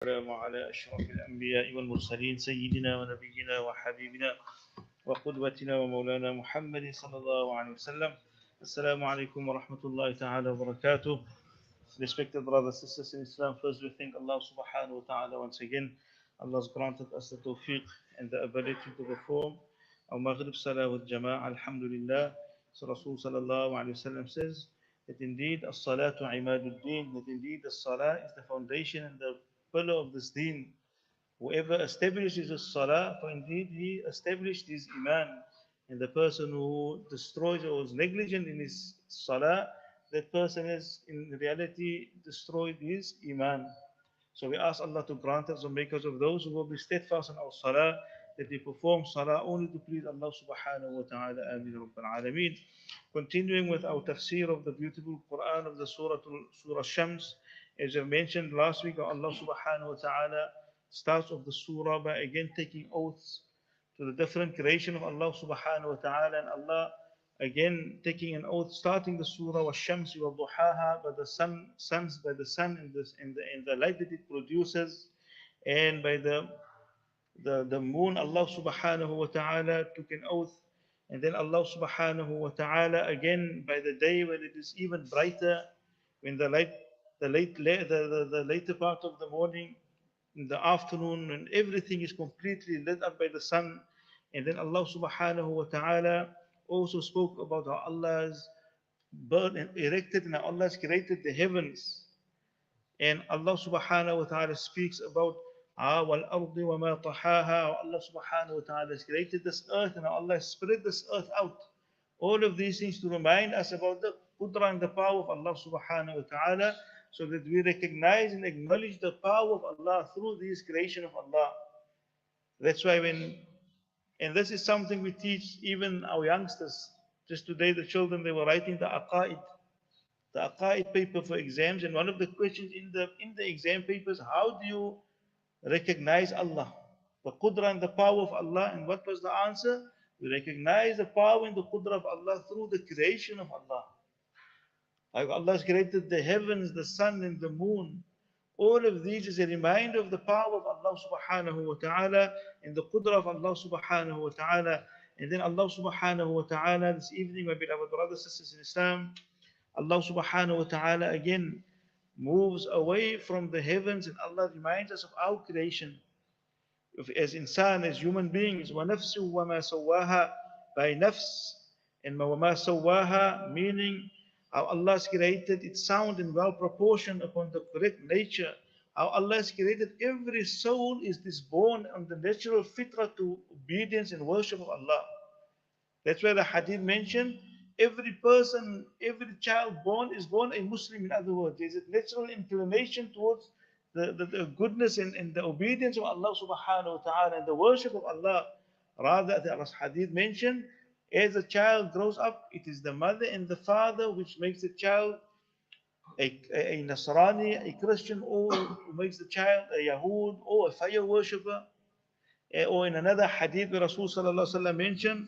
والسلام على أشرف الأنبياء والمرسلين سيدنا ونبينا وحبيبنا وقدوتنا ومولانا محمد صلى الله عليه وسلم. Assalamu alaikum wa rahmatullahi ta'ala wa barakatuh. Respected brothers and sisters in Islam, first we thank Allah subhanahu wa ta'ala once again. Allah has granted us the tawfiq and the ability to perform our Maghrib Salaah with Jama'ah, alhamdulillah. So Rasul sallallahu alayhi wa sallam says that indeed as-salatu imadul deen, that indeed the salah is the foundation and the pillar of this deen. Whoever establishes his salah, for indeed he established his iman. And the person who destroys or is negligent in his salah, that person is in reality destroyed his iman. So we ask Allah to grant us and make us of those who will be steadfast in our salah, that they perform salah only to please Allah subhanahu wa ta'ala. Ameen Rabbil Alameen. Continuing with our tafsir of the beautiful Quran of the Surah Shams, as I mentioned last week, Allah subhanahu wa ta'ala starts off the surah by again taking oaths to the different creation of Allah subhanahu wa ta'ala, and Allah again taking an oath starting the surah wa shamsi wa duhaha, by the suns, by the sun and the light that it produces, and by the moon. Allah subhanahu wa ta'ala took an oath, and then Allah subhanahu wa ta'ala again by the day when it is even brighter, when the later part of the morning, in the afternoon, when everything is completely lit up by the sun. And then Allah subhanahu wa ta'ala also spoke about how Allah has built and erected and how Allah has created the heavens. And Allah subhanahu wa ta'ala speaks about وَالْأَرْضِ وَمَا طَحَاهَا. Allah subhanahu wa ta'ala has created this earth and Allah has spread this earth out. All of these things to remind us about the qudra and the power of Allah subhanahu wa ta'ala, so that we recognize and acknowledge the power of Allah through this creation of Allah. That's why and this is something we teach even our youngsters. Just today the children, they were writing the aqaid paper for exams, and one of the questions in the exam paper is, how do you recognize Allah, the qudra and the power of Allah? And what was the answer? We recognize the power and the qudra of Allah through the creation of Allah. Like Allah has created the heavens, the sun and the moon. All of these is a reminder of the power of Allah subhanahu wa ta'ala and the qudra of Allah subhanahu wa ta'ala. And then Allah subhanahu wa ta'ala, this evening, my beloved brothers and sisters in Islam, Allah subhanahu wa ta'ala again moves away from the heavens, and Allah reminds us of our creation. As insan, as human beings, وَنَفْسُ وَمَا سَوَّاهَا, by nafs, and وَمَا سَوَّاهَا, meaning how Allah has created it sound and well proportioned upon the correct nature. How Allah has created every soul is born on the natural fitrah to obedience and worship of Allah. That's why the hadith mentioned every person, every child born is born a Muslim. In other words, there's a natural inclination towards the goodness and the obedience of Allah subhanahu wa ta'ala and the worship of Allah. Rather, the hadith mentioned, as a child grows up, it is the mother and the father which makes the child a Nasrani, a Christian, or who makes the child a Yahud or a fire worshipper. Or in another hadith where Rasul sallallahu alaihi wasallam mentioned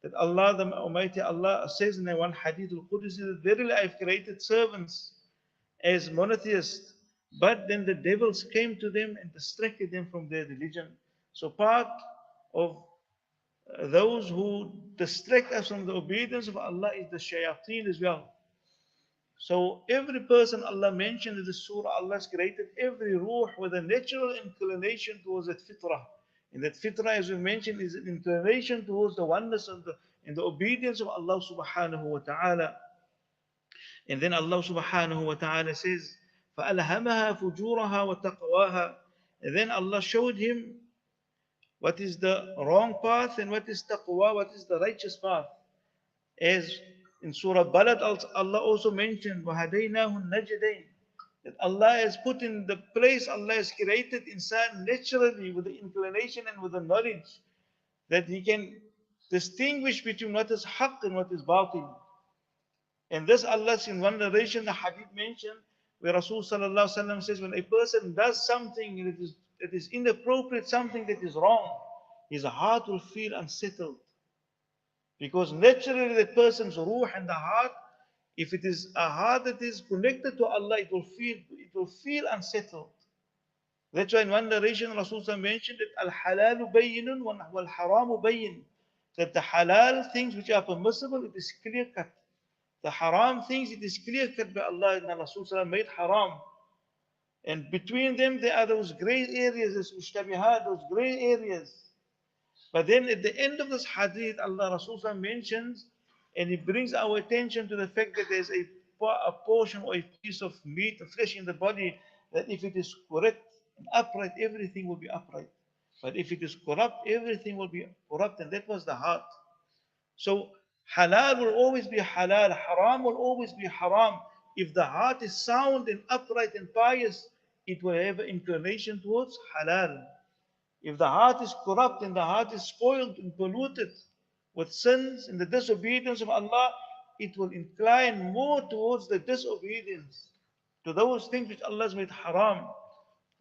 that Allah, the Almighty Allah, says in one hadith al-Qudsi that verily I have created servants as monotheists, but then the devils came to them and distracted them from their religion. So part of those who distract us from the obedience of Allah is the shayateen as well. So every person Allah mentioned in the surah, Allah has created every ruh with a natural inclination towards that fitrah. And that fitrah, as we mentioned, is an inclination towards the oneness of and the obedience of Allah subhanahu wa ta'ala. And then Allah subhanahu wa ta'ala says, فَأَلْهَمَهَا فُجُورَهَا وَتَقْوَاهَا. And then Allah showed him what is the wrong path and what is taqwa, what is the righteous path. As in Surah Balad, Allah also mentioned, وَهَدَيْنَاهُ النَّجْدَيْنِ, that Allah has put in the place, Allah has created insan naturally with the inclination and with the knowledge that he can distinguish between what is haqq and what is batil. And this Allah, in one narration, the hadith mentioned, where Rasul sallallahu alaihi wasallam says, when a person does something that is inappropriate, something that is wrong, his heart will feel unsettled. Because naturally that person's ruh and the heart, if it is a heart that is connected to Allah, it will feel unsettled. That's why in one narration, Rasulullah mentioned that al-halalu bayyinun wal-haramu bayyin. That the halal things which are permissible, it is clear cut. The haram things, it is clear cut by Allah, and Rasulullah made haram. And between them, there are those gray areas, those mushtabihat, those gray areas. But then at the end of this hadith, Allah Rasulullah mentions, and He brings our attention to the fact that there's a portion or a piece of meat, of flesh in the body, that if it is correct and upright, everything will be upright. But if it is corrupt, everything will be corrupt, and that was the heart. So halal will always be halal, haram will always be haram. If the heart is sound and upright and pious, it will have an inclination towards halal. If the heart is corrupt and the heart is spoiled and polluted with sins and the disobedience of Allah, it will incline more towards the disobedience, to those things which Allah has made haram.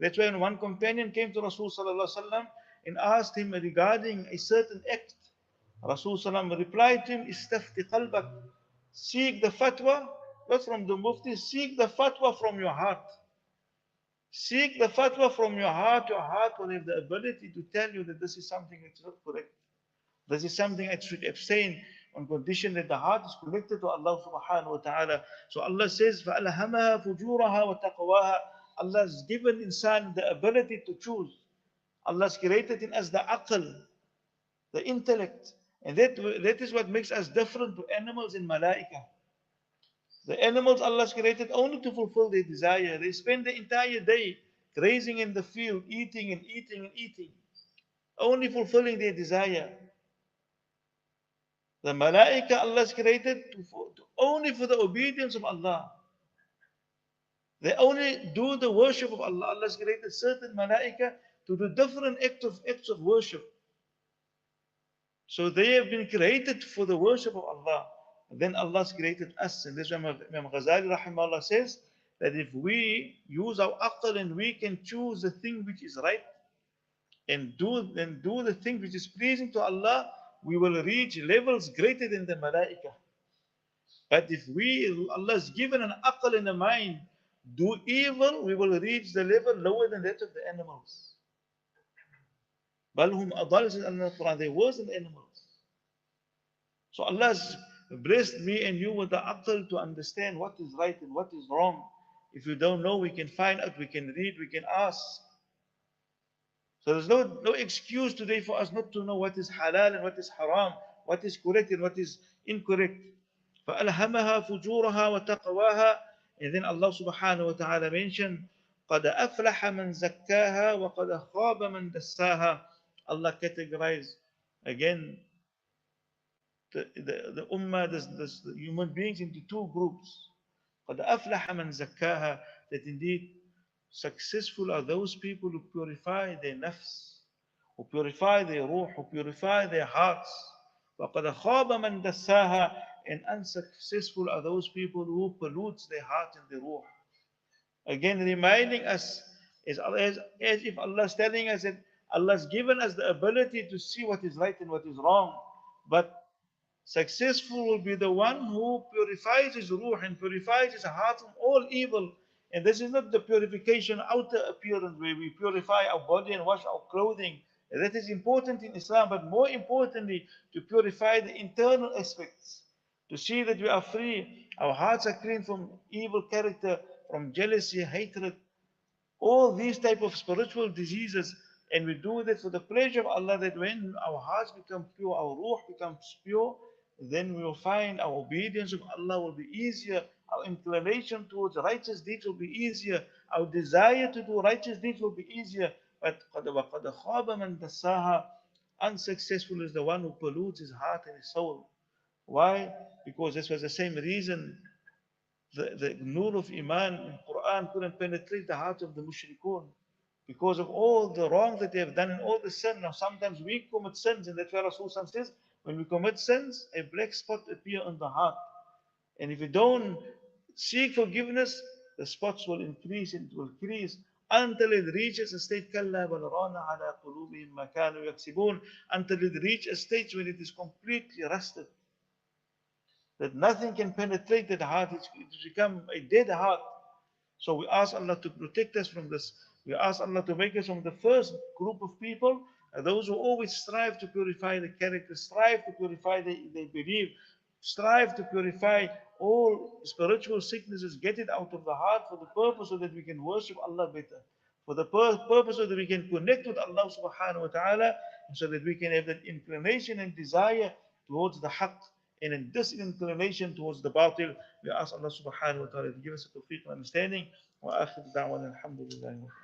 That's why when one companion came to Rasulullah and asked him regarding a certain act, Rasulullah replied to him, Istafti qalbak, seek the fatwa, not from the mufti, seek the fatwa from your heart. Seek the fatwa from your heart. Your heart will have the ability to tell you that this is something that's not correct. This is something that should abstain on condition that the heart is connected to Allah subhanahu wa ta'ala. So Allah says, فَأَلْهَمَهَا فُجُورَهَا وَتَقْوَاهَا. Allah has given insan the ability to choose. Allah has created in us the aql, the intellect. And that is what makes us different to animals and malaika. The animals Allah has created only to fulfill their desire. They spend the entire day grazing in the field, eating and eating and eating, only fulfilling their desire. The malaika Allah has created only for the obedience of Allah. They only do the worship of Allah. Allah has created certain malaika to do different acts of worship. So they have been created for the worship of Allah. And then Allah has created us. And this is why Imam Ghazali rahimahullah says that if we use our aql and we can choose the thing which is right and do the thing which is pleasing to Allah, we will reach levels greater than the malaika. But if Allah has given an aql and a mind, do evil, we will reach the level lower than that of the animals. Balhum adal, says Allah in the Quran, they're worse than animals. So Allah has blessed me and you with the aql to understand what is right and what is wrong. If you don't know, we can find out, we can read, we can ask. So there's no excuse today for us not to know what is halal and what is haram, what is correct and what is incorrect. فَأَلْهَمَهَا فُجُورَهَا وَتَقْوَاهَا. And then Allah subhanahu wa ta'ala mentioned, قَدْ أَفْلَحَ مَنْ زَكَّاهَا وَقَدْ خَابَ مَنْ دَسَّاهَا. Allah categorized again the ummah, the human beings into two groups. قَدْ أَفْلَحَ مَنْ زَكَّاهَا. That indeed successful are those people who purify their nafs, who purify their ruh, who purify their hearts. وَقَدْ خَابَ مَنْ دَسَّاهَا. And unsuccessful are those people who pollute their heart and their ruh. Again, reminding us, as if Allah is telling us that Allah has given us the ability to see what is right and what is wrong. But successful will be the one who purifies his ruh and purifies his heart from all evil. And this is not the purification outer appearance where we purify our body and wash our clothing. That is important in Islam, but more importantly, to purify the internal aspects. To see that we are free, our hearts are clean from evil character, from jealousy, hatred, all these type of spiritual diseases. And we do that for the pleasure of Allah, that when our hearts become pure, our ruh becomes pure, then we will find our obedience of Allah will be easier, our inclination towards righteous deeds will be easier, our desire to do righteous deeds will be easier. But وَقَدْ خَابَ مَنْ دَسَّاهَا. Unsuccessful is the one who pollutes his heart and his soul. Why? Because this was the same reason the nur of Iman in Quran couldn't penetrate the heart of the mushrikun. Because of all the wrong that they have done and all the sin. Now sometimes we commit sins, and that's why Rasulullah says, when we commit sins, a black spot appears on the heart. And if you don't seek forgiveness, the spots will increase and it will increase until it reaches a state كَلَّا بَلْ رَانَ عَلَى قُلُوبِهِمْ مَا كَانُوا يَكْسِبُونَ, until it reaches a stage when it is completely rusted. That nothing can penetrate that heart. It's become a dead heart. So we ask Allah to protect us from this We ask Allah to make us from the first group of people, those who always strive to purify the character, strive to purify their belief, strive to purify all spiritual sicknesses, get it out of the heart for the purpose so that we can worship Allah better. For the purpose so that we can connect with Allah subhanahu wa ta'ala, and so that we can have that inclination and desire towards the haqq and a disinclination towards the batil. We ask Allah subhanahu wa ta'ala to give us a tawfiq and understanding. Wa akhir da'wana alhamdulillah.